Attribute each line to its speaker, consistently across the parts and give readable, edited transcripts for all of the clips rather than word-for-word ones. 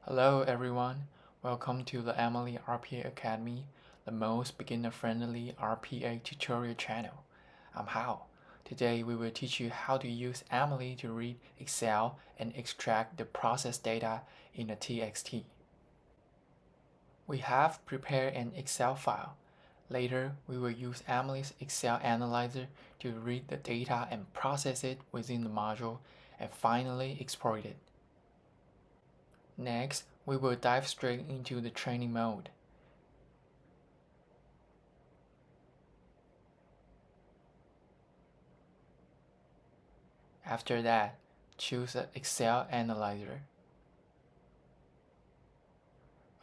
Speaker 1: Hello everyone, welcome to the Emily RPA Academy, the most beginner-friendly RPA tutorial channel. I'm Hao. Today we will teach you how to use Emily to read Excel and extract the process data in a TXT. We have prepared an Excel file. Later, we will use Emily's Excel Analyzer to read the data and process it within the module, and finally export it. Next, we will dive straight into the training mode. After that, choose the Excel Analyzer.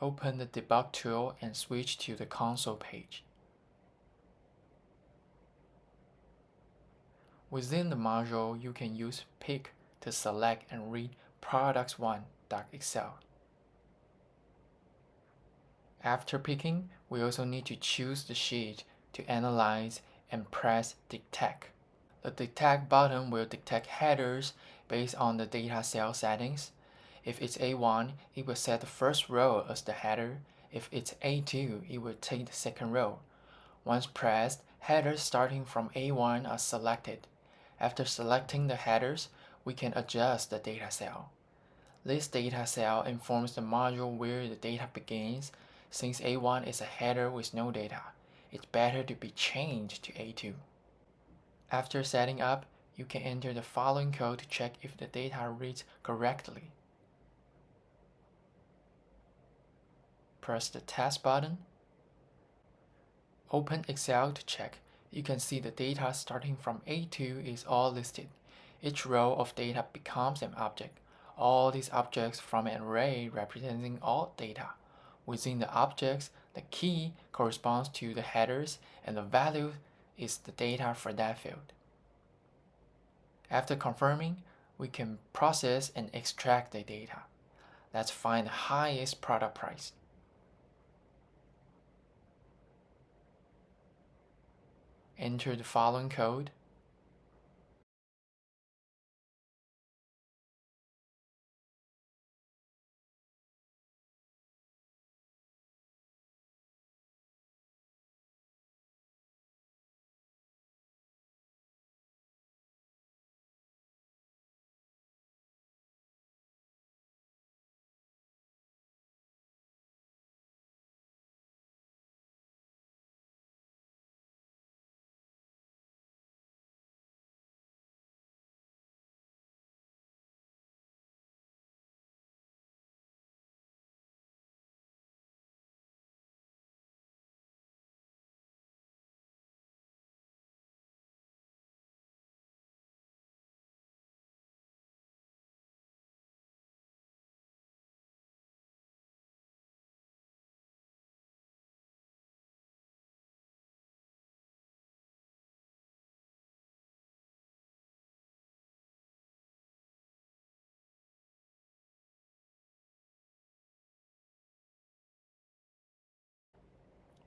Speaker 1: Open the Debug tool and switch to the console page. Within the module, you can use Pick to select and read products1.excel. After picking, we also need to choose the sheet to analyze and press Detect. The Detect button will detect headers based on the data cell settings. If it's A1, it will set the first row as the header. If it's A2, it will take the second row. Once pressed, headers starting from A1 are selected. After selecting the headers, we can adjust the data cell. This data cell informs the module where the data begins. Since A1 is a header with no data, it's better to be changed to A2. After setting up, you can enter the following code to check if the data reads correctly. Press the Test button. Open Excel to check. You can see the data starting from A2 is all listed. Each row of data becomes an object. All these objects from an array representing all data. Within the objects, the key corresponds to the headers and the value is the data for that field. After confirming, we can process and extract the data. Let's find the highest product price. Enter the following code.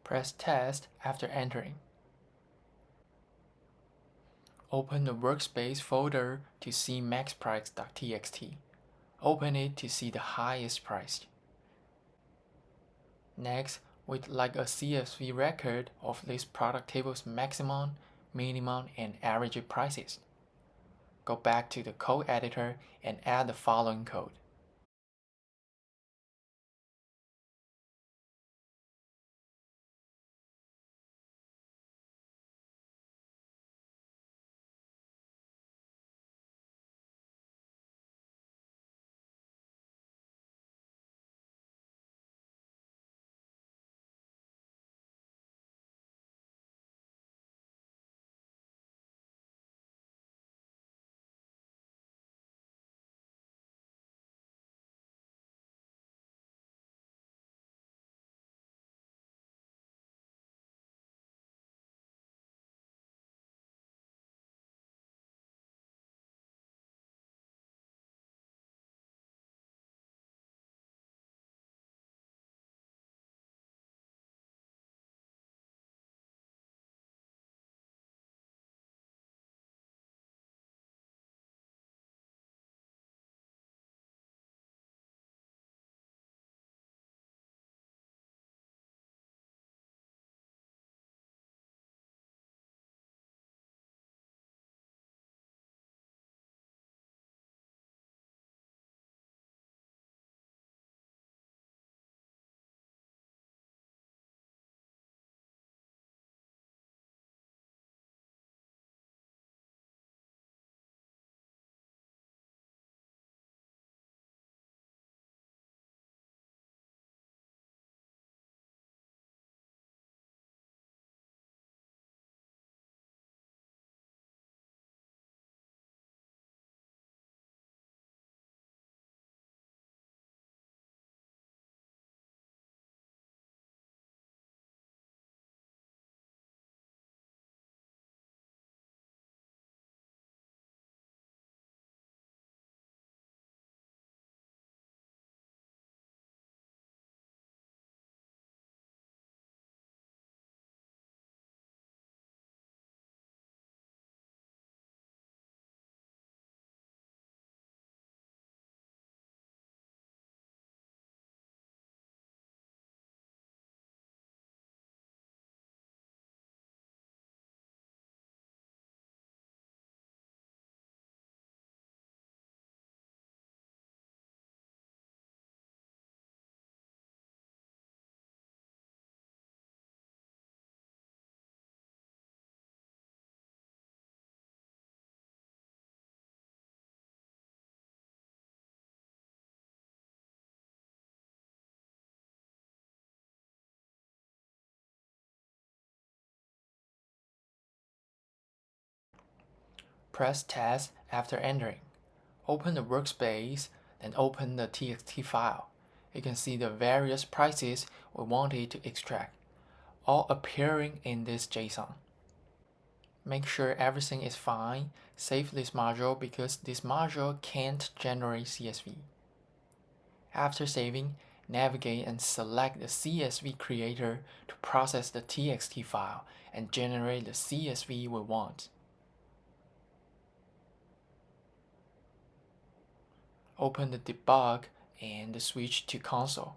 Speaker 1: Press Test after entering. Open the Workspace folder to see maxprice.txt. Open it to see the highest price. Next, we'd like a CSV record of this product table's maximum, minimum, and average prices. Go back to the code editor and add the following code. Press Test after entering. Open the workspace, then open the txt file. You can see the various prices we wanted to extract, all appearing in this JSON. Make sure everything is fine. Save this module because this module can't generate CSV. After saving, navigate and select the CSV creator to process the txt file and generate the CSV we want. Open the debug and switch to console.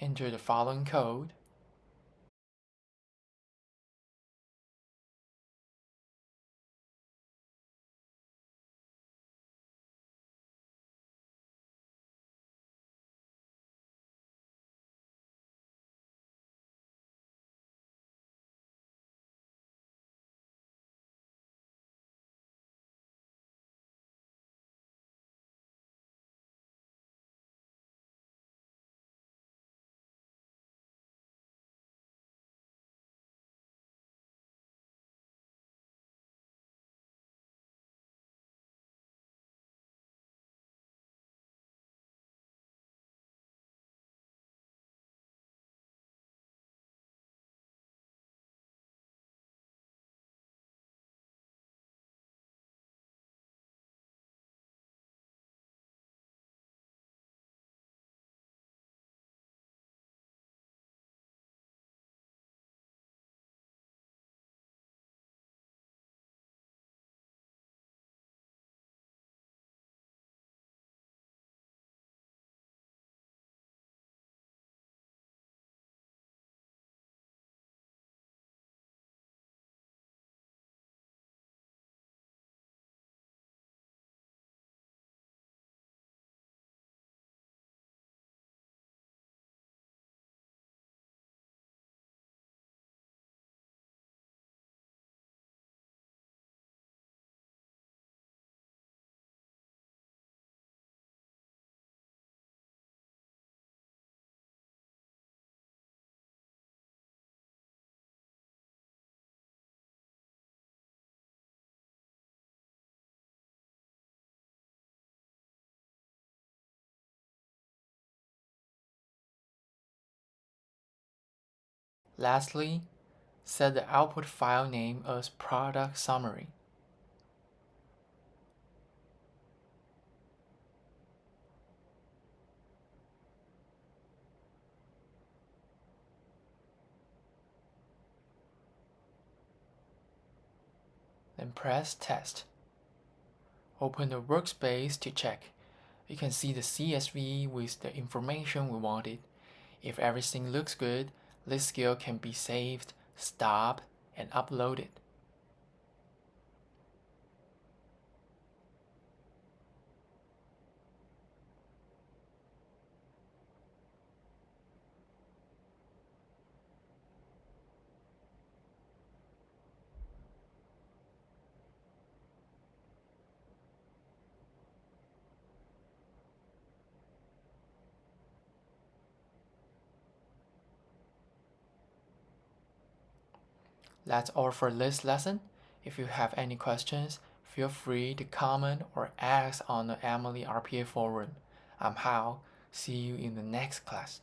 Speaker 1: Enter the following code. Lastly, set the output file name as product summary. Then press Test. Open the workspace to check. You can see the CSV with the information we wanted. If everything looks good, this skill can be saved, stopped, and uploaded. That's all for this lesson. If you have any questions, feel free to comment or ask on the Emily RPA forum. I'm Hao. See you in the next class.